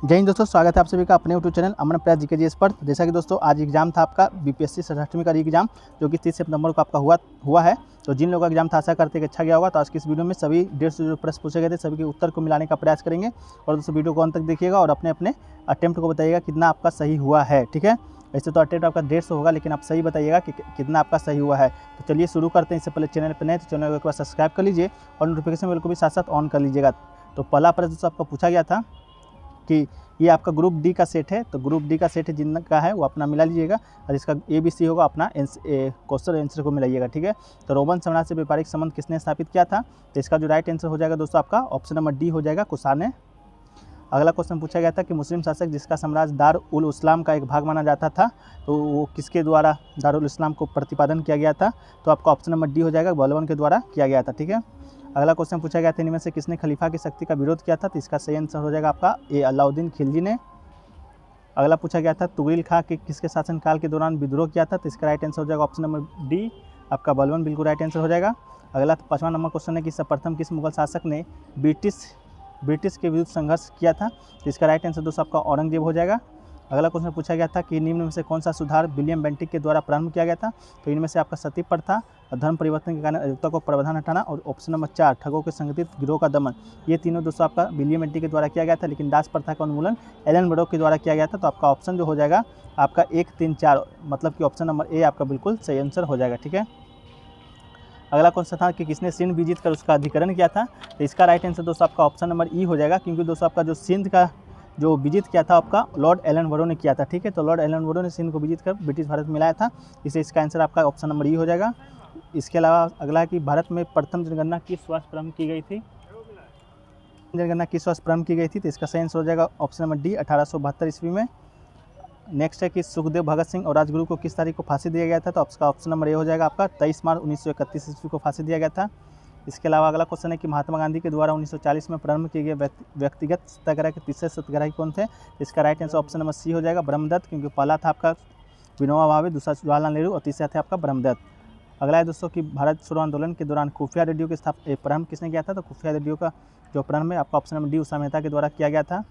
जय हिंद दोस्तों, स्वागत है आप सभी का अपने यूट्यूब चैनल अमन प्रयास जीके जीएस पर। जैसा कि दोस्तों आज एग्जाम था आपका बीपीएससी 68वीं का एग्जाम, जो कि 30 सितंबर को आपका हुआ है। तो जिन लोगों का एग्जाम था आशा करते हैं कि अच्छा गया होगा। तो आज की इस वीडियो में सभी 150 जो प्रश्न पूछे गए थे सभी के उत्तर को मिलाने का प्रयास करेंगे। और दोस्तों वीडियो को अंत तक देखिएगा और अपने अपने अटेम्प्ट को बताइएगा कितना आपका सही हुआ है। ठीक है, वैसे तो अटेम्प्ट आपका 150 होगा, लेकिन आप सही बताइएगा कि कितना आपका सही हुआ है। तो चलिए शुरू करते हैं। इससे पहले चैनल पर नए तो चैनल को एक बार सब्सक्राइब कर लीजिए और नोटिफिकेशन बेल को भी साथ साथ ऑन कर लीजिएगा। तो पहला प्रश्न दोस्तों आपका पूछा गया था कि ये आपका ग्रुप डी का सेट है। तो ग्रुप डी का सेट जिनका है वो अपना मिला लीजिएगा और इसका ABC होगा अपना क्वेश्चन आंसर को मिलाइएगा। ठीक है, तो रोमन साम्राज्य से व्यापारिक संबंध किसने स्थापित किया था? तो इसका जो राइट आंसर हो जाएगा दोस्तों आपका ऑप्शन नंबर डी हो जाएगा, कुषाण ने। अगला क्वेश्चन पूछा गया था कि मुस्लिम शासक जिसका साम्राज्य दार उल इस्लाम का एक भाग माना जाता था, तो वो किसके द्वारा दार उल इस्लाम को प्रतिपादन किया गया था? तो आपका ऑप्शन नंबर डी हो जाएगा, बलबन के द्वारा किया गया था। ठीक है, अगला क्वेश्चन पूछा गया था इनमें से किसने खलीफा की शक्ति का विरोध किया था? तो इसका सही आंसर हो जाएगा आपका ए अलाउद्दीन खिलजी ने। अगला पूछा गया था तुगरिल खां के किसके शासनकाल के दौरान विद्रोह किया था? तो इसका राइट आंसर हो जाएगा ऑप्शन नंबर डी, आपका बलबन बिल्कुल राइट आंसर हो जाएगा। अगला 5वां नंबर क्वेश्चन है कि सर्वप्रथम किस मुगल शासक ने ब्रिटिश के विरुद्ध संघर्ष किया था? तो इसका राइट आंसर दोस्तों आपका औरंगजेब हो जाएगा। अगला क्वेश्चन पूछा गया था कि निम्न में से कौन सा सुधार विलियम बेंटिक के द्वारा प्रारंभ किया गया था? तो इनमें से आपका सती प्रथा, धर्म परिवर्तन के कारण अयोध्या को प्रावधान हटाना और ऑप्शन नंबर 4 ठगों के संगठित गिरोह का दमन। ये तीनों दोस्तों आपका विलियम बेंटिक के द्वारा किया गया था, लेकिन दास प्रथा का उन्मूलन एलन बरोक के द्वारा किया गया था। तो आपका ऑप्शन जो हो जाएगा आपका 1, 3, 4 मतलब कि ऑप्शन नंबर ए आपका बिल्कुल सही आंसर हो जाएगा। ठीक है, अगला क्वेश्चन था कि किसने सिंध विजित कर उसका अधिकरण किया था? तो इसका राइट आंसर दोस्तों आपका ऑप्शन नंबर ई हो जाएगा, क्योंकि दोस्तों आपका जो सिंध का जो विजित किया था आपका लॉर्ड एलन बरो ने किया था। ठीक है, तो लॉर्ड एलन बरो ने सिंध को विजित कर ब्रिटिश भारत में मिलाया था, इसलिए इसका आंसर आपका ऑप्शन नंबर ई हो जाएगा। इसके अलावा अगला है कि भारत में प्रथम जनगणना किस वर्ष प्रारंभ की गई थी? जनगणना किस वर्ष प्रारंभ की गई थी? तो इसका सही आंसर हो जाएगा ऑप्शन नंबर डी, 1872 ईस्वी में। नेक्स्ट है कि सुखदेव भगत सिंह और राजगुरु को किस तारीख को फांसी दिया गया था? तो आपका ऑप्शन नंबर ए हो जाएगा आपका 23 मार्च 1931 ईस्वी को फांसी दिया गया था। इसके अलावा अगला क्वेश्चन है कि महात्मा गांधी के द्वारा 1940 में प्रारंभ किए गए व्यक्तिगत सत्याग्रह के तीसरे सत्याग्रही कौन थे? इसका right answer option number C हो जाएगा, ब्रह्मदत्त, क्योंकि पहला था आपका विनोबा भावे, दूसरा जवाहरलाल नेहरू और तीसरा था आपका ब्रह्मदत्त। अगला है दोस्तों कि भारत छोड़ो आंदोलन के दौरान खुफिया रेडियो के प्रारंभ किसने किया था? तो खुफिया रेडियो का जो प्रारंभ है आपका option number D Usha Mehta के द्वारा किया गया था।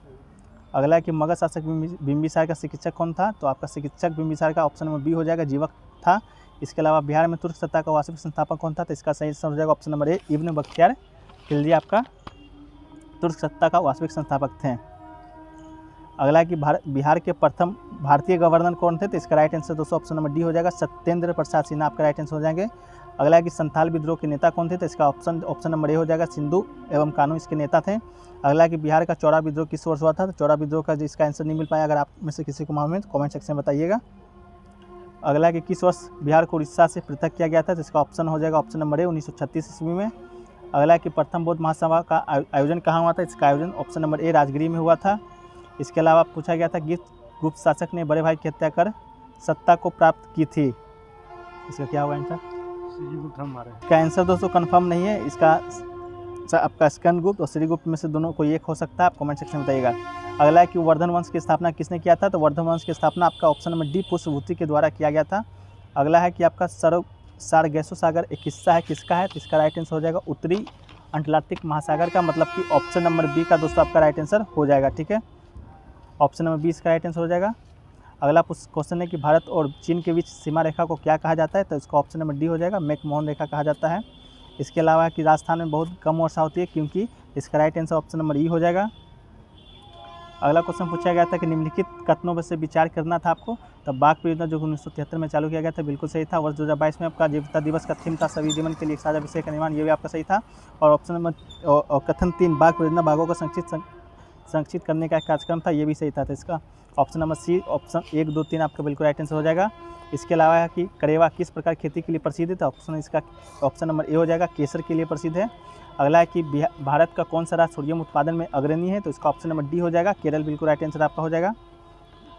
अगला है कि मगध शासक बिंबिसार का चिकित्सक कौन था? तो आपका चिकित्सक बिंबिसार का ऑप्शन नंबर बी हो जाएगा, जीवक था। इसके अलावा बिहार में तुर्क सत्ता का वास्तविक संस्थापक कौन था? तो इसका सही आंसर हो जाएगा ऑप्शन नंबर ए, इब्न बख्तियार खिलजी आपका तुर्क सत्ता का वास्तविक संस्थापक थे। अगला है कि बिहार के प्रथम भारतीय गवर्नर कौन थे? तो इसका राइट आंसर दोस्तों ऑप्शन नंबर डी हो जाएगा, सत्येंद्र प्रसाद सिन्हा आपका राइट आंसर हो जाएंगे। अगला है कि संथाल विद्रोह के नेता कौन थे? तो इसका ऑप्शन नंबर ए हो जाएगा, सिंधु एवं कानू इसके नेता थे। अगला है कि बिहार का चौरा विद्रोह किस वर्ष हुआ था? तो चौरा विद्रोह का इसका आंसर नहीं मिल पाया, अगर आप में से किसी को मालूम है तो कमेंट सेक्शन में बताइएगा। अगला है कि किस वर्ष बिहार को उड़ीसा से पृथक किया गया था? तो इसका ऑप्शन हो जाएगा ऑप्शन नंबर ए, 1936 ईस्वी में। अगला है कि प्रथम बौद्ध महासभा का आयोजन कहाँ हुआ था? इसका आयोजन ऑप्शन नंबर ए, राजगिरी में हुआ था। इसके अलावा पूछा गया था कि गुप्त शासक ने बड़े भाई की हत्या कर सत्ता को प्राप्त की थी, इसका क्या हुआ आंसर? इसका आंसर दोस्तों कंफर्म नहीं है, इसका आपका स्कंदगुप्त और श्रीगुप्त में से दोनों कोई एक हो सकता है, आप कमेंट सेक्शन में बताइएगा। अगला है कि वर्धन वंश की स्थापना किसने किया था? तो वर्धन वंश की स्थापना आपका ऑप्शन नंबर डी, पुष्पभूति के द्वारा किया गया था। अगला है कि आपका सारगेसो सागर एक हिस्सा है, किसका है? तो इसका राइट आंसर हो जाएगा उत्तरी अटलांटिक महासागर का, मतलब कि ऑप्शन नंबर बी का दोस्तों आपका राइट आंसर हो जाएगा। ठीक है, ऑप्शन नंबर 20 का राइट आंसर हो जाएगा। अगला क्वेश्चन है कि भारत और चीन के बीच सीमा रेखा को क्या कहा जाता है? तो इसका ऑप्शन नंबर डी हो जाएगा, मैकमोहन रेखा कहा जाता है। इसके अलावा कि राजस्थान में बहुत कम वर्षा होती है क्योंकि, इसका राइट आंसर ऑप्शन नंबर ई हो जाएगा। अगला क्वेश्चन पूछा गया था कि निम्नलिखित कथनों पर से विचार करना था आपको। तब बाघ परियोजना जो 1973 में चालू किया गया था बिल्कुल सही था। वर्ष 2022 में आपका जीवता दिवस का थीम था सभी जीवन के लिए एक साझा विषय का निर्माण, ये भी आपका सही था। और ऑप्शन नंबर और कथन 3 बाघ परियोजना बाघों को संरक्षित करने का एक कार्यक्रम था, ये भी सही था। तो इसका ऑप्शन नंबर सी, ऑप्शन 1, 2, 3 आपका बिल्कुल राइट आंसर हो जाएगा। इसके अलावा है कि करेवा किस प्रकार खेती के लिए प्रसिद्ध है? तो ऑप्शन नंबर ए हो जाएगा, केसर के लिए प्रसिद्ध है। अगला है कि भारत का कौन सा राज्य सोडियम उत्पादन में अग्रणी है? तो इसका ऑप्शन नंबर डी हो जाएगा, केरल बिल्कुल राइट आंसर आपका हो जाएगा।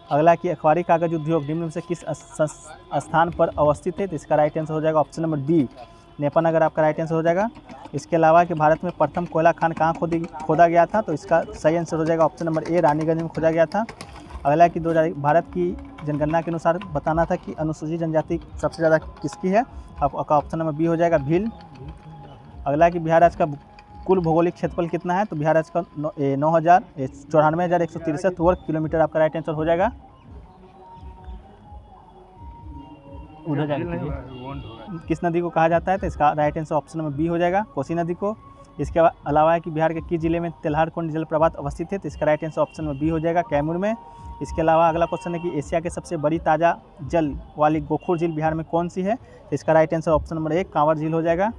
अगला है कि अखबारी कागज उद्योग निम्न में से किस स्थान पर अवस्थित है? तो इसका राइट आंसर हो जाएगा ऑप्शन नंबर डी, नेपानगर आपका राइट आंसर हो जाएगा। इसके अलावा कि भारत में प्रथम कोयला खान कहाँ खोदा गया था? तो इसका सही आंसर हो जाएगा ऑप्शन नंबर ए, रानीगंज में खोदा गया था। अगला है कि 2000 भारत की जनगणना के अनुसार बताना था कि अनुसूचित जनजाति सबसे ज़्यादा किसकी है? आपका ऑप्शन नंबर बी हो जाएगा, भील। अगला है कि बिहार राज्य का कुल भौगोलिक क्षेत्रफल कितना है, तो बिहार राज्य का 94,163 वर्ग किलोमीटर आपका राइट आंसर हो जाएगा। उधर जाएगा किस नदी को कहा जाता है, तो इसका right answer option number B हो जाएगा, कोसी नदी को। इसके अलावा है कि बिहार के किस जिले में तेल्हारकुंड जलप्रपात अवस्थित है, तो इसका right answer option number B हो जाएगा, कैमूर में। इसके अलावा अगला क्वेश्चन है कि एशिया के सबसे बड़ी ताज़ा जल वाली गोखुर झील बिहार में कौन सी है, तो इसका right answer option number 1 Kanwar झील हो जाएगा।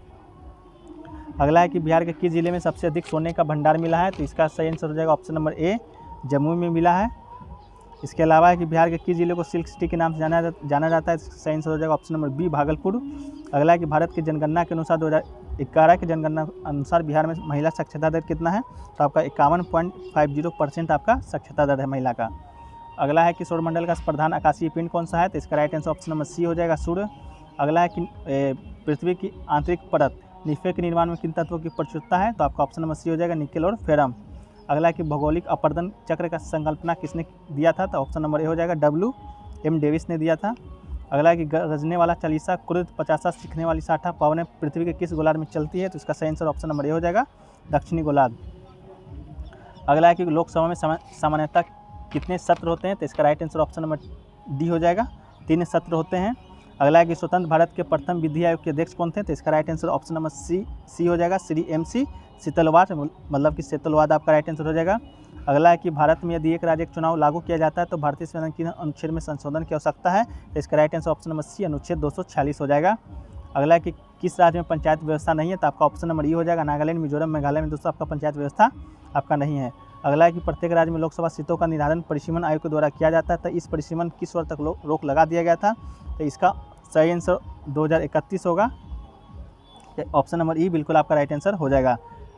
अगला है कि बिहार के किस जिले में सबसे अधिक सोने का भंडार मिला है, तो इसका सही आंसर हो जाएगा ऑप्शन नंबर ए जम्मू में मिला है। इसके अलावा है कि बिहार के किस जिले को सिल्क सिटी के नाम से जाना जाता है, सही आंसर हो जाएगा ऑप्शन नंबर बी भागलपुर। अगला है कि भारत की जनगणना के अनुसार 2011 की जनगणना अनुसार बिहार में महिला साक्षरता दर कितना है, तो आपका 51.50% आपका साक्षरता दर है महिला का। अगला है कि सौरमंडल का प्रधान आकाशीय पिंड कौन सा है, तो इसका right answer option number C हो जाएगा सूर्य। अगला है कि पृथ्वी की आंतरिक परत निफे के निर्माण में किन तत्वों की प्रचुरता है, तो आपका ऑप्शन नंबर सी हो जाएगा निकेल और फेरम। अगला है कि भौगोलिक अपर्दन चक्र का संकल्पना किसने दिया था, तो ऑप्शन नंबर ए हो जाएगा W.M. डेविस ने दिया था। अगला है कि गरजने वाला चालीसा क्रुद्ध पचासा सीखने वाली साठा पवनें पृथ्वी के किस गोलार्ध में चलती है, तो इसका सही आंसर ऑप्शन नंबर ए हो जाएगा दक्षिणी गोलार्ध। अगला है कि लोकसभा में सामान्यतः कितने सत्र होते हैं, तो इसका right answer option number D हो जाएगा 3 सत्र होते हैं। अगला है कि स्वतंत्र भारत के प्रथम विधि आयोग के अध्यक्ष कौन थे, तो इसका right answer option number C हो जाएगा श्री M.C. शीतलवाद, मतलब कि शीतलवाद आपका राइट आंसर हो जाएगा। अगला है कि भारत में यदि एक राज्य एक चुनाव लागू किया जाता है तो भारतीय संविधान के अनुच्छेद में संशोधन की आवश्यकता है, तो इसका right answer option number C अनुच्छेद 246 हो जाएगा। अगला है कि किस राज्य में पंचायत व्यवस्था नहीं है, तो आपका ऑप्शन नंबर ई हो जाएगा नागालैंड, मिजोरम, मेघालय में दोस्तों आपका पंचायत व्यवस्था आपका नहीं है। अगला है कि प्रत्येक राज्य में लोकसभा सीटों का निर्धारण परिसीमन आयोग के द्वारा किया जाता है, तो इस परिसीमन किस वर्ष तक रोक लगा दिया गया था, तो इसका सही आंसर 2031 होगा, ऑप्शन नंबर ई बिल्कुल आपका राइट आंसर हो जाएगा।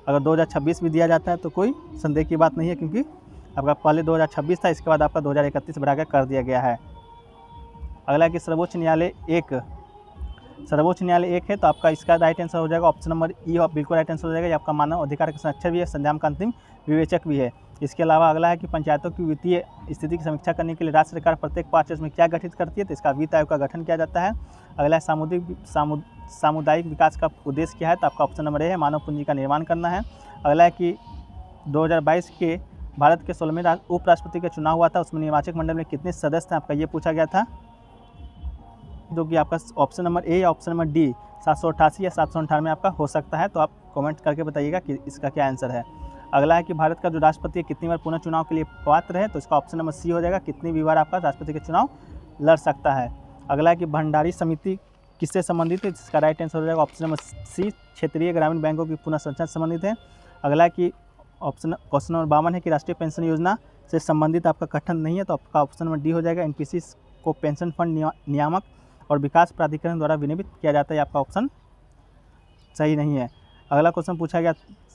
अगर 2026 भी दिया जाता है तो कोई संदेह की बात नहीं है, क्योंकि आपका पहले 2026 था, इसके बाद आपका 2031 बढ़ा कर दिया गया है। अगला कि सर्वोच्च न्यायालय एक है, तो आपका इसका राइट आंसर हो जाएगा ऑप्शन नंबर ई, बिल्कुल राइट आंसर हो जाएगा। ये आपका मानव अधिकार का संरक्षक भी है, संविधान का अंतिम विवेचक भी है। इसके अलावा अगला है कि पंचायतों की वित्तीय स्थिति की समीक्षा करने के लिए राज्य सरकार प्रत्येक 5 वर्ष में क्या गठित करती है, तो इसका वित्त आयोग का गठन किया जाता है। अगला है सामुदायिक विकास का उद्देश्य क्या है, तो आपका ऑप्शन नंबर ए है मानव पूंजी का निर्माण करना है। अगला है कि 2022 के भारत के 16वें उपराष्ट्रपति का चुनाव हुआ था, उसमें निर्वाचक मंडल में कितने सदस्य थे, आपका ये पूछा गया था, जो कि आपका ऑप्शन नंबर ए या ऑप्शन नंबर डी 788 या 798 आपका हो सकता है। तो आप कमेंट करके बताइएगा कि इसका क्या आंसर है। अगला है कि भारत का जो राष्ट्रपति कितनी बार पुनः चुनाव के लिए पात्र है, तो इसका ऑप्शन नंबर सी हो जाएगा, कितनी भी बार आपका राष्ट्रपति के चुनाव लड़ सकता है। अगला है कि भंडारी समिति किससे संबंधित है, जिसका राइट आंसर हो जाएगा ऑप्शन नंबर सी, क्षेत्रीय ग्रामीण बैंकों की पुनः संरचना से संबंधित है। अगला है कि क्वेश्चन नंबर 52 है कि राष्ट्रीय पेंशन योजना से संबंधित आपका गठन नहीं है, तो आपका ऑप्शन नंबर डी हो जाएगा, NPC को पेंशन फंड नियामक और विकास प्राधिकरण द्वारा विनियमित किया जाता है, आपका ऑप्शन सही नहीं है। अगला क्वेश्चन पूछा गया,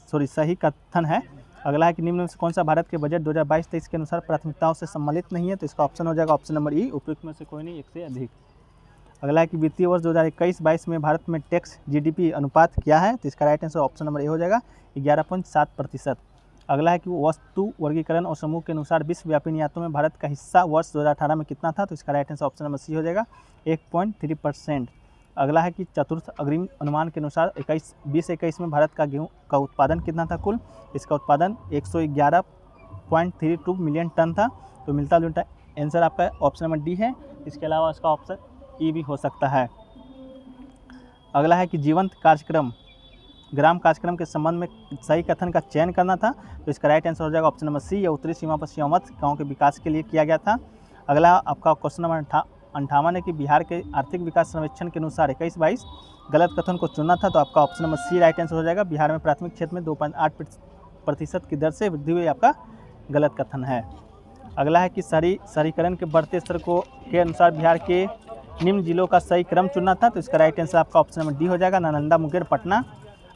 सही कथन है। अगला है कि निम्न में से कौन सा भारत के बजट 2022-23 के अनुसार प्राथमिकताओं से सम्मिलित नहीं है, तो इसका ऑप्शन हो जाएगा ऑप्शन नंबर ई, उपयुक्त में से कोई नहीं, एक से अधिक। अगला है कि वित्तीय वर्ष 2021-22 में भारत में टैक्स GDP अनुपात क्या है, तो इसका right answer option number A हो जाएगा 11.7%। अगला है कि वस्तु वर्गीकरण और समूह के अनुसार विश्वव्यापी निर्यातों में भारत का हिस्सा वर्ष 2018 में कितना था, तो इसका right answer option number C हो जाएगा 1.3%। अगला है कि चतुर्थ अग्रिम अनुमान के अनुसार 2021 में भारत का गेहूं का उत्पादन कितना था कुल, इसका उत्पादन 111.32 मिलियन टन था, तो मिलता जुलता आंसर आपका ऑप्शन नंबर डी है। इसके अलावा इसका ऑप्शन ई भी हो सकता है। अगला है कि जीवंत कार्यक्रम ग्राम कार्यक्रम के संबंध में सही कथन का चयन करना था, तो इसका राइट आंसर हो जाएगा ऑप्शन नंबर सी, या उत्तरी सीमा पर सीमावर्ती गाँव के विकास के लिए किया गया था। अगला आपका क्वेश्चन नंबर 58 है कि बिहार के आर्थिक विकास सर्वेक्षण के अनुसार 21-22 गलत कथन को चुनना था, तो आपका option number C right answer हो जाएगा। बिहार में प्राथमिक क्षेत्र में 2.8% की दर से वृद्धि हुई, आपका गलत कथन है। अगला है कि शहरीकरण के बढ़ते स्तर के अनुसार बिहार के निम्न जिलों का सही क्रम चुनना था, तो इसका राइट आंसर आपका ऑप्शन नंबर डी हो जाएगा, नालंदा, मुंगेर, पटना।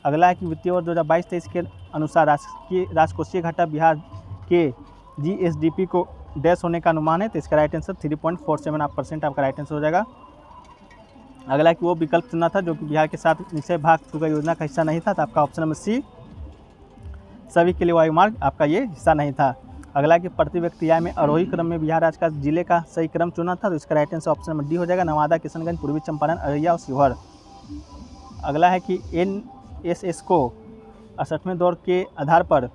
अगला है कि वित्तीय वर्ष 2022-23 के अनुसार राजकोषीय घाटा बिहार के GSDP को डैश होने का अनुमान है, तो इसका राइट आंसर 3.47% आपका राइट आंसर हो जाएगा। अगला है कि वो विकल्प चुनना था जो कि बिहार के साथ निश्चय भाग चुका योजना का हिस्सा नहीं था, तो आपका ऑप्शन नंबर सी, सभी के लिए वायु मार्ग आपका ये हिस्सा नहीं था। अगला कि प्रति व्यक्ति आय में आरोही क्रम में बिहार राज्य का जिले का सही क्रम चुना था, तो इसका right answer option number D हो जाएगा, नवादा, किशनगंज, पूर्वी चंपारण, अररिया और शिवहर। अगला है कि NSS को 68वें दौर के आधार पर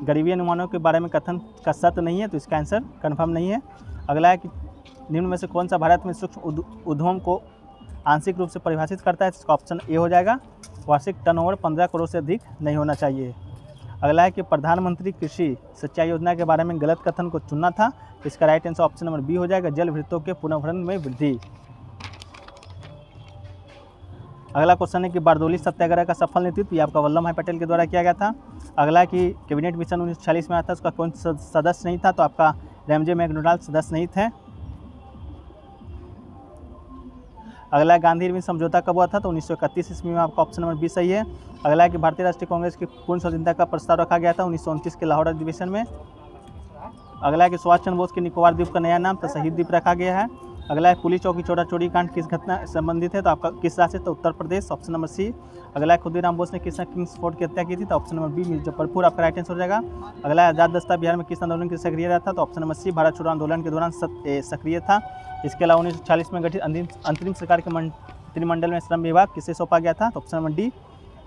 गरीबी अनुमानों के बारे में कथन का सत्य नहीं है, तो इसका आंसर कन्फर्म नहीं है। अगला है कि निम्न में से कौन सा भारत में सूक्ष्म उद्यम को आंशिक रूप से परिभाषित करता है, तो इसका ऑप्शन ए हो जाएगा, वार्षिक टर्नओवर 15 करोड़ से अधिक नहीं होना चाहिए। अगला है कि प्रधानमंत्री कृषि सिंचाई योजना के बारे में गलत कथन को चुनना था, तो इसका right answer option number B हो जाएगा, जल वृत्तों के पुनर्भरण में वृद्धि। अगला क्वेश्चन है कि बारदोली सत्याग्रह का सफल नेतृत्व ये आपका वल्लभ भाई पटेल के द्वारा किया गया था। अगला कि कैबिनेट मिशन 1946 में आया था, उसका कौन सदस्य नहीं था, तो आपका रैमजे मैकडोनाल्ड सदस्य नहीं थे। अगला गांधी इरविन समझौता कब हुआ था, तो 1931 ईस्वी में, आपका ऑप्शन नंबर बी सही है। अगला है कि भारतीय राष्ट्रीय कांग्रेस की पूर्ण स्वाधीनता का प्रस्ताव रखा गया था 1929 के लाहौर अधिवेशन में। अगला है कि सुभाष चंद्र बोस के निकोबार द्वीप का नया नाम तो शहीद द्वीप रखा गया है। अगला है पुलिस चौकी चोरी कांड किस घटना से संबंधित है, तो आपका किस राज्य से, तो उत्तर प्रदेश, ऑप्शन नंबर सी। अगला है खुदीराम बोस ने किस किंग्स फोर्ट की हत्या की थी, तो ऑप्शन नंबर बी मुजफ्फरपुर आपका राइट आंसर हो जाएगा। अगला है आजाद दस्ता बिहार में किस आंदोलन के सक्रिय रहा था, तो ऑप्शन नंबर सी भारत छोड़ो आंदोलन के दौरान सक्रिय था। इसके अलावा 1940 में गठित अंतरिम सरकार के मंत्रिमंडल में श्रम विभाग किसे सौंपा गया था, तो option number D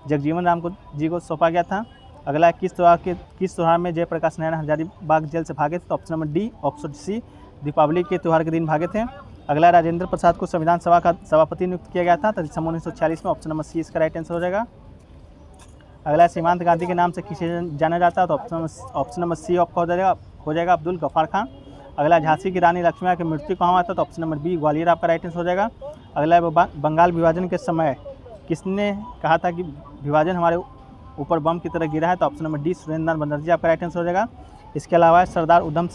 Jagjivan Ram ji को सौंपा गया था। अगला है किस त्यौहार में जयप्रकाश नारायण हजारीबाग जेल से भागे थे, तो option number D option C Deepawali के त्यौहार के दिन भागे थे। अगला राजेंद्र प्रसाद को संविधान सभा का सभापति नियुक्त किया गया था, तो दिसंबर 1946 में, ऑप्शन नंबर सी इसका राइट आंसर हो जाएगा। अगला सीमांत गांधी के नाम से किसे जाना जाता है, तो ऑप्शन नंबर सी आपका हो जाएगा अब्दुल गफ्फार खान। अगला झांसी की रानी लक्ष्मीबाई की मृत्यु कहाँ हुआ था, तो ऑप्शन नंबर बी ग्वालियर आपका राइट आंसर हो जाएगा। अगला बंगाल विभाजन के समय किसने कहा था कि विभाजन हमारे ऊपर बम की तरह गिरा है, तो option number D Surendra Banerjee आपका राइट आंसर हो जाएगा। इसके अलावा सरदार उधम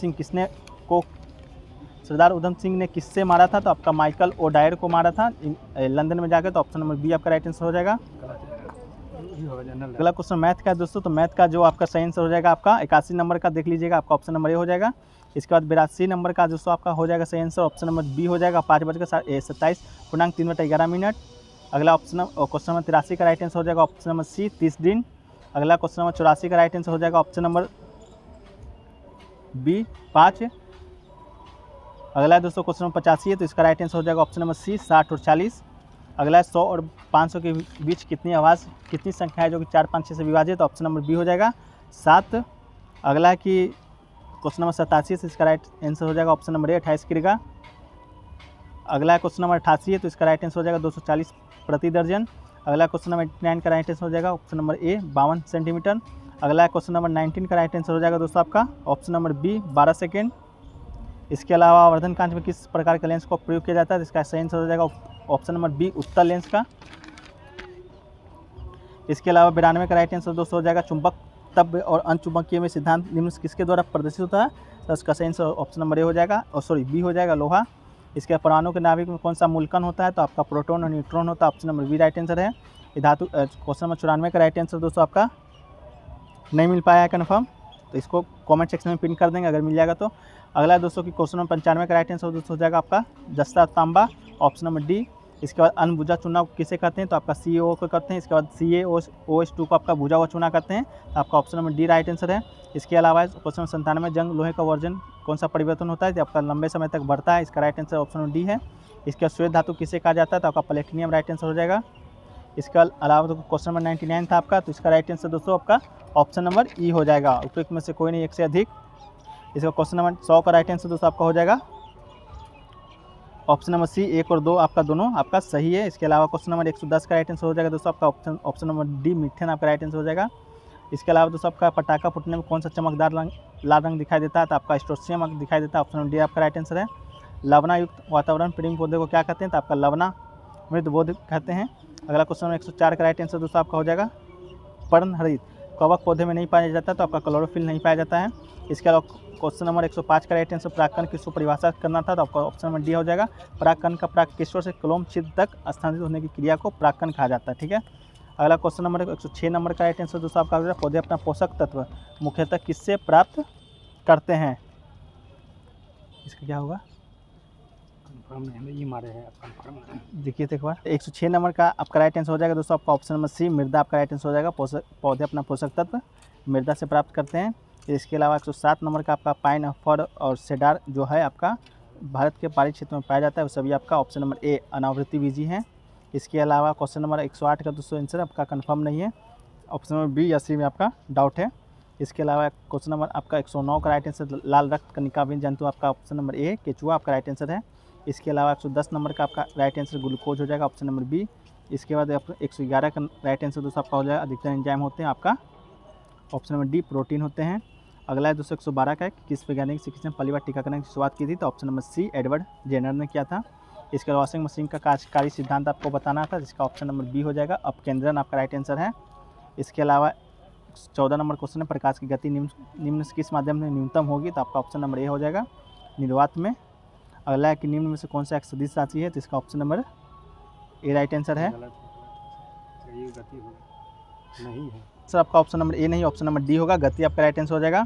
सिंह ने किससे मारा था, तो आपका माइकल ओडायर को मारा था लंदन में जाकर, तो ऑप्शन नंबर बी आपका राइट आंसर हो जाएगा। अगला क्वेश्चन मैथ का है दोस्तों, तो मैथ का जो आपका सही आंसर हो जाएगा आपका 81 नंबर का देख लीजिएगा, आपका ऑप्शन नंबर ए हो जाएगा। इसके बाद 82 नंबर का दोस्तों आपका हो जाएगा सही आंसर, ऑप्शन नंबर बी हो जाएगा 5:27.3 अगला क्वेश्चन नंबर 83 का राइट आंसर हो जाएगा ऑप्शन नंबर सी 30 दिन। अगला क्वेश्चन नंबर 84 का राइट आंसर हो जाएगा ऑप्शन नंबर बी 5। अगला दोस्तों क्वेश्चन नंबर 85 है, तो इसका राइट आंसर हो जाएगा ऑप्शन नंबर सी 60 और 40। अगला 100 और 500 के बीच कितनी संख्या है जो कि 4, 5, 6 से विभाजित है, तो ऑप्शन नंबर बी हो जाएगा 7। अगला कि क्वेश्चन नंबर 87 है, तो इसका राइट आंसर हो जाएगा ऑप्शन नंबर ए 28 किलोग्राम। अगला क्वेश्चन नंबर 88 है, तो इसका राइट आंसर हो जाएगा 240 प्रति दर्जन। अगला क्वेश्चन नंबर 89 का राइट आंसर हो जाएगा ऑप्शन नंबर ए 52 सेंटीमीटर। अगला क्वेश्चन नंबर 19 का राइट आंसर हो जाएगा दोस्तों आपका ऑप्शन नंबर बी 12 सेकेंड। इसके अलावा आवर्धन कांच में किस प्रकार के लेंस को प्रयोग किया जाता है, इसका सही आंसर हो जाएगा ऑप्शन नंबर बी उत्तल लेंस का। इसके अलावा 92 का राइट आंसर दोस्तों हो जाएगा चुंबकत्व और अनचुंबकीय में सिद्धांत निम्न किसके द्वारा प्रदर्शित होता है, तो इसका सही आंसर ऑप्शन नंबर ए हो जाएगा बी हो जाएगा लोहा। इसके परमाणु के नाभिक में कौन सा मूलकण होता है, तो आपका प्रोटॉन और न्यूट्रॉन होता है, option number B right answer है। धातु क्वेश्चन नंबर 94 का राइट आंसर दोस्तों आपका नहीं मिल पाया है कन्फर्म, तो इसको कमेंट सेक्शन में पिन कर देंगे अगर मिल जाएगा तो। अगला दोस्तों की क्वेश्चन नंबर 95 का राइट आंसर दोस्तों हो जाएगा आपका जस्ता तांबा, ऑप्शन नंबर डी। इसके बाद अनबुझा चूना किसे कहते हैं, तो आपका CaO को कहते हैं। इसके बाद CaOH2 को आपका बुझा हुआ चूना कहते हैं, तो आपका option number D right answer है। इसके अलावा क्वेश्चन नंबर 97 जंग लोहे का वर्जन कौन सा परिवर्तन होता है, जो आपका लंबे समय तक बढ़ता है, इसका right answer option number D है। इसके बाद श्वेत धातु किसे कहा जाता है, तो आपका प्लेटिनियम राइट आंसर हो जाएगा। इसके अलावा क्वेश्चन नंबर 99 था आपका, तो इसका राइट आंसर दोस्तों आपका ऑप्शन नंबर ई हो जाएगा, उपयुक्त में से कोई नहीं एक से अधिक। इसका क्वेश्चन नंबर 100 का राइट आंसर दोस्तों आपका हो जाएगा ऑप्शन नंबर सी 1 और 2 आपका दोनों आपका सही है। इसके अलावा क्वेश्चन नंबर 110 का राइट आंसर हो जाएगा दोस्तों आपका ऑप्शन नंबर डी मीथेन आपका राइट आंसर हो जाएगा। इसके अलावा दोस्तों आपका पटाखा फूटने में कौन सा चमकदार लाल रंग दिखाई देता है, तो आपका स्ट्रोसियम दिखाई देता है, ऑप्शन नंबर डी आपका राइट आंसर है। लवणा युक्त वातावरण प्रेमी पौधे को क्या कहते हैं, तो आपका लवणा मृद बोध कहते हैं। अगला क्वेश्चन नंबर 104 का राइट आंसर दोस्तों आपका हो जाएगा पर्णहरित कवक पौधे में नहीं पाया जाता, तो आपका क्लोरोफिल नहीं पाया जाता है। इसके अलावा क्वेश्चन नंबर 105 का राइट आंसर परागकण किसको परिभाषा करना था, तो आपका ऑप्शन नंबर डी हो जाएगा परागकण का परागकेशर से क्लोम छिद्र तक स्थानांतरित होने की क्रिया को परागकण कहा जाता है, ठीक है। अगला क्वेश्चन नंबर 106 नंबर का राइट आंसर दोस्तों आपका हो जाएगा पौधे अपना पोषक तत्व मुख्यतः किससे प्राप्त करते हैं, इसका क्या होगा देखिए तो एक बार 106 नंबर का आपका राइट आंसर हो जाएगा दोस्तों आपका ऑप्शन नंबर सी मृदा आपका राइट आंसर हो जाएगा। पौधे अपना पोषक तत्व मृदा से प्राप्त करते हैं। इसके अलावा 107 नंबर का आपका पाइन फर और सेडार जो है आपका भारत के पहाड़ी क्षेत्र में पाया जाता है, वो सभी आपका ऑप्शन नंबर ए अनावृति बीजी हैं। इसके अलावा क्वेश्चन नंबर 108 का दोस्तों आंसर आपका कंफर्म नहीं है, ऑप्शन नंबर बी या सी में आपका डाउट है। इसके अलावा क्वेश्चन नंबर आपका 109 का राइट आंसर लाल रक्त कनिकाविहीन जंतु आपका ऑप्शन नंबर ए केचुआ आपका राइट आंसर है। इसके अलावा 110 नंबर का आपका राइट आंसर ग्लूकोज हो जाएगा ऑप्शन नंबर बी। इसके बाद 111 का राइट आंसर दोस्तों आपका हो जाएगा अधिकतर एंजाइम होते हैं आपका ऑप्शन नंबर डी प्रोटीन होते हैं। अगला है दोस्तों 112 का किस वैज्ञानिक चिकित्सक ने पहली बार टीकाकरण की शुरुआत की थी, तो option number C Edward Jenner ने किया था। इसके अलावा वॉशिंग मशीन का कार्यकारी सिद्धांत आपको बताना था, जिसका ऑप्शन नंबर बी हो जाएगा अपकेंद्रन आपका राइट आंसर है। इसके अलावा 14 नंबर क्वेश्चन है प्रकाश की गति निम्न किस माध्यम में न्यूनतम होगी, तो आपका ऑप्शन नंबर ए हो जाएगा निर्वात में। अगला है कि निम्न में से कौन सा एक सदिश राशि है, तो इसका option number A right answer है। सर आपका ऑप्शन नंबर ए नहीं, ऑप्शन नंबर डी होगा, गति आपका राइट आंसर हो जाएगा।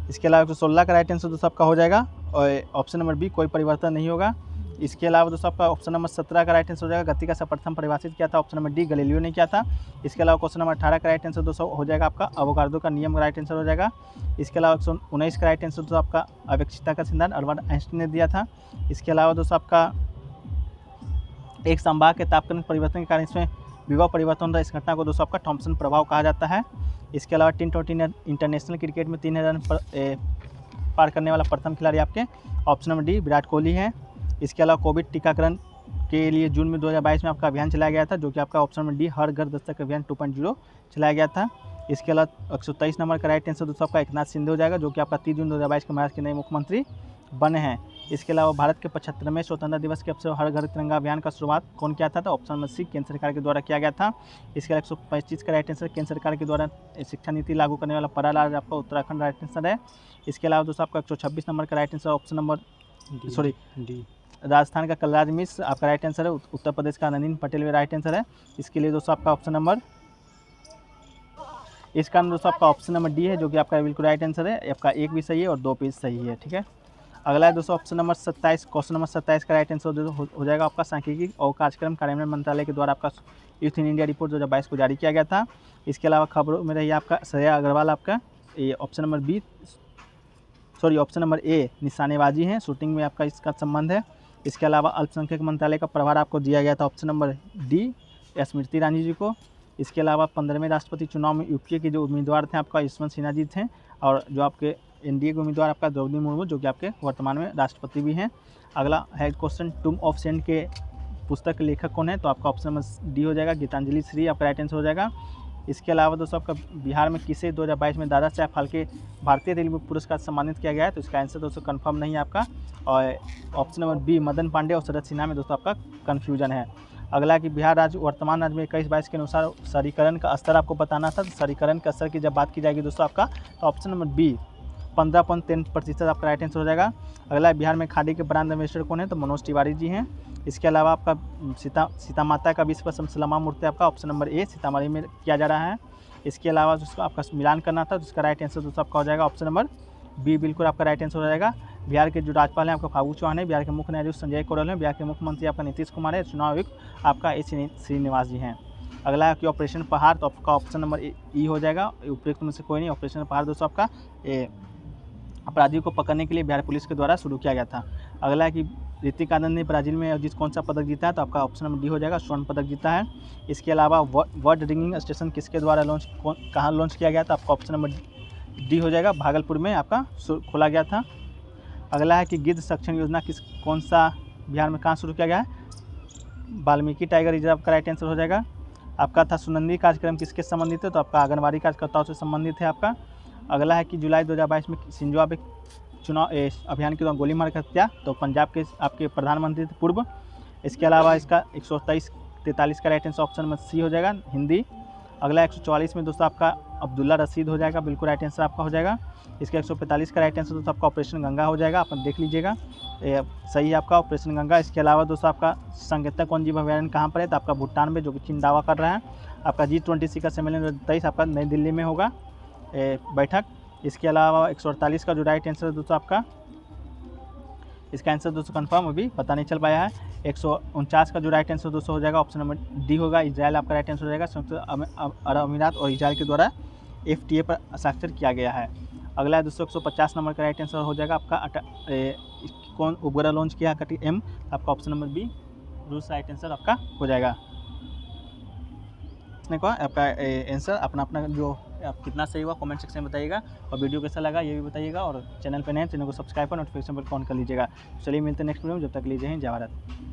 इसके अलावा 116 का राइट आंसर दोस्तों आपका हो जाएगा और ऑप्शन नंबर बी कोई परिवर्तन नहीं होगा। इसके अलावा दोस्तों आपका ऑप्शन नंबर 17 का राइट आंसर हो जाएगा गति का सर्वप्रथम परिभाषित किया था, ऑप्शन नंबर डी गैलीलियो ने किया था। इसके अलावा क्वेश्चन नंबर 18 का राइट आंसर दोस्तों हो जाएगा आपका अवोगाड्रो का नियम का राइट आंसर हो जाएगा। इसके अलावा 119 का राइट आंसर दोस्तों आपका अपेक्षितता का सिद्धांत अल्बर्ट आइंस्टीन ने दिया था। इसके अलावा दोस्तों आपका एक संभाग के तापक्रम परिवर्तन के कारण इसमें विभव परिवर्तन होता है, इस घटना को दोस्तों आपका थॉम्सन प्रभाव कहा जाता है। इसके अलावा टी20 इंटरनेशनल क्रिकेट में 3000 रन पार करने वाला प्रथम खिलाड़ी आपके option number D Virat Kohli है। इसके अलावा कोविड टीकाकरण के लिए जून में 2022 में आपका अभियान चलाया गया था, जो कि आपका ऑप्शन नंबर डी हर घर दस्तक अभियान 2.0 चलाया गया था। इसके अलावा 123 नंबर का राइट आंसर दोस्तों आपका एकनाथ शिंदे हो जाएगा, जो कि आपका 30 जून 2022 को महाराष्ट्र के नए मुख्यमंत्री बने हैं। इसके अलावा भारत के 75वें स्वतंत्रता दिवस के अवसर हर घर तिरंगा अभियान का शुरुआत कौन किया था, तो ऑप्शन नंबर सी केंद्र सरकार के द्वारा किया गया था। इसके अलावा 125 का राइट आंसर केंद्र सरकार के द्वारा शिक्षा नीति लागू करने वाला पहला राज्य आपका उत्तराखंड राइट आंसर है। इसके अलावा दोस्तों आपका 126 नंबर का right answer option number D Rajasthan का कलराज मिश्र आपका राइट आंसर है। उत्तर प्रदेश का आनंदीन पटेल राइट आंसर है। इसके लिए दोस्तों आपका ऑप्शन नंबर इसका दोस्तों आपका ऑप्शन नंबर डी है, जो कि आपका बिल्कुल राइट आंसर है। आपका एक भी सही है और दो भी सही है, ठीक है। अगला है दोस्तों ऑप्शन नंबर 27, क्वेश्चन नंबर 27 का राइट आंसर हो जाएगा आपका सांख्यिकी और कार्यक्रम कार्यान्वयन मंत्रालय के द्वारा आपका यूथ इन इंडिया रिपोर्ट 2022 को जारी किया गया था। इसके अलावा खबरों में रही आपका श्रेया अग्रवाल आपका ये ऑप्शन नंबर ए निशानेबाजी है, शूटिंग में आपका इसका संबंध है। इसके अलावा अल्पसंख्यक मंत्रालय का प्रभार आपको दिया गया था option number D Smriti Irani ji को। इसके अलावा 15वें राष्ट्रपति चुनाव में यूपीए के जो उम्मीदवार थे आपका यशवंत सिन्हा जी थे, और जो आपके एनडीए के उम्मीदवार आपका द्रौपदी मुर्मू, जो कि आपके वर्तमान में राष्ट्रपति भी हैं। अगला है क्वेश्चन टूम ऑफ सेंट के पुस्तक के लेखक कौन है, तो आपका ऑप्शन नंबर डी हो जाएगा गीतांजलि श्री आपका राइट आंसर हो जाएगा। इसके अलावा दोस्तों आपका बिहार में किसे 2022 में दादा साहब फाल्के भारतीय रेलवे पुरस्कार सम्मानित किया गया है, तो इसका आंसर दोस्तों कंफर्म नहीं है आपका, और option number B Madan Pandey और शरद सिन्हा में दोस्तों आपका कन्फ्यूजन है। अगला कि बिहार राज्य वर्तमान राज्य में 21-22 के अनुसार शहरीकरण का स्तर आपको बताना था, तो शहरीकरण के स्तर की जब बात की जाएगी दोस्तों आपका, तो ऑप्शन नंबर बी 15.3% आपका राइट आंसर हो जाएगा। अगला बिहार में खादी के ब्रांड एम्बेसडर कौन है, तो मनोज तिवारी जी हैं। इसके अलावा आपका सीता माता का विश्व समसलमा मूर्ति आपका ऑप्शन नंबर ए सीतामढ़ी में किया जा रहा है। इसके अलावा जिसको आपका मिलान करना था, जिसका राइट आंसर दोस्तों आपका हो जाएगा ऑप्शन नंबर बी, बिल्कुल आपका राइट आंसर हो जाएगा। बिहार के जो राज्यपाल हैं आपका फागू चौहान है, बिहार के मुख्य न्यायाधीश संजय कौल हैं, बिहार के मुख्यमंत्री आपका नीतीश कुमार है, चुनाव आयुक्त आपका ए श्रीनिवास जी हैं। अगला है कि ऑपरेशन पहाड़, तो आपका ऑप्शन नंबर ई हो जाएगा, उपयुक्त में से कोई नहीं। ऑपरेशन पहाड़ दोस्तों आपका अपराधियों को पकड़ने के लिए बिहार पुलिस के द्वारा शुरू किया गया था। अगला है कि ऋतिक आनंद ने ब्राजील में जिस कौन सा पदक जीता है, तो आपका ऑप्शन नंबर डी हो जाएगा, स्वर्ण पदक जीता है। इसके अलावा वर्ल्ड रिंगिंग स्टेशन किसके द्वारा कहाँ लॉन्च किया गया था, आपका ऑप्शन नंबर डी हो जाएगा, भागलपुर में आपका खोला गया था। अगला है कि गिद्ध संरक्षण योजना कौन सा बिहार में कहाँ शुरू किया गया है, वाल्मीकि टाइगर रिजर्व का राइट आंसर हो जाएगा। आपका था सुनंदी कार्यक्रम किसके संबंधित है, तो आपका आंगनबाड़ी कार्यकर्ताओं से संबंधित है आपका। अगला है कि जुलाई 2022 में सिंजुआ में चुनाव अभियान के दौरान गोली मार हत्या, तो पंजाब के आपके प्रधानमंत्री थे पूर्व। इसके अलावा इसका 123-43 का राइट आंसर ऑप्शन में सी हो जाएगा, हिंदी। अगला 144 में दोस्तों आपका अब्दुल्ला रशीद हो जाएगा, बिल्कुल राइट आंसर आपका हो जाएगा। इसका 145 का राइट आंसर दोस्तों आपका ऑपरेशन गंगा हो जाएगा, आप देख लीजिएगा सही है आपका ऑपरेशन गंगा। इसके अलावा दोस्तों आपका संकेतक वन जीव अभयारण्य कहाँ पर है, तो आपका भूटान में, जो कि चीन दावा कर रहा है। आपका G20 शिखर सम्मेलन 2023 आपका नई दिल्ली में होगा बैठक। इसके अलावा 148 का जो राइट आंसर है दोस्तों आपका, इसका आंसर दोस्तों कंफर्म अभी पता नहीं चल पाया है। 149 का जो राइट आंसर दोस्तों हो जाएगा ऑप्शन नंबर डी होगा, इजराइल आपका राइट आंसर हो जाएगा। संयुक्त अरब अमीरात और इजराइल के द्वारा FTA पर हस्ताक्षर किया गया है। अगला है दोस्तों 150 नंबर का राइट आंसर हो जाएगा आपका कौन उपग्रह लॉन्च किया आपका ऑप्शन नंबर बी रूस राइट आंसर आपका हो जाएगा। प्रश्न का आपका आंसर अपना अपना जो आप कितना सही हुआ कमेंट सेक्शन में बताइएगा। और वीडियो कैसा लगा ये भी बताइएगा, और चैनल पर नए चैनल को सब्सक्राइब कर नोटिफिकेशन पर ऑन कर लीजिएगा। चलिए मिलते हैं नेक्स्ट वीडियो में, जब तक के लिए जय हिंद जय भारत।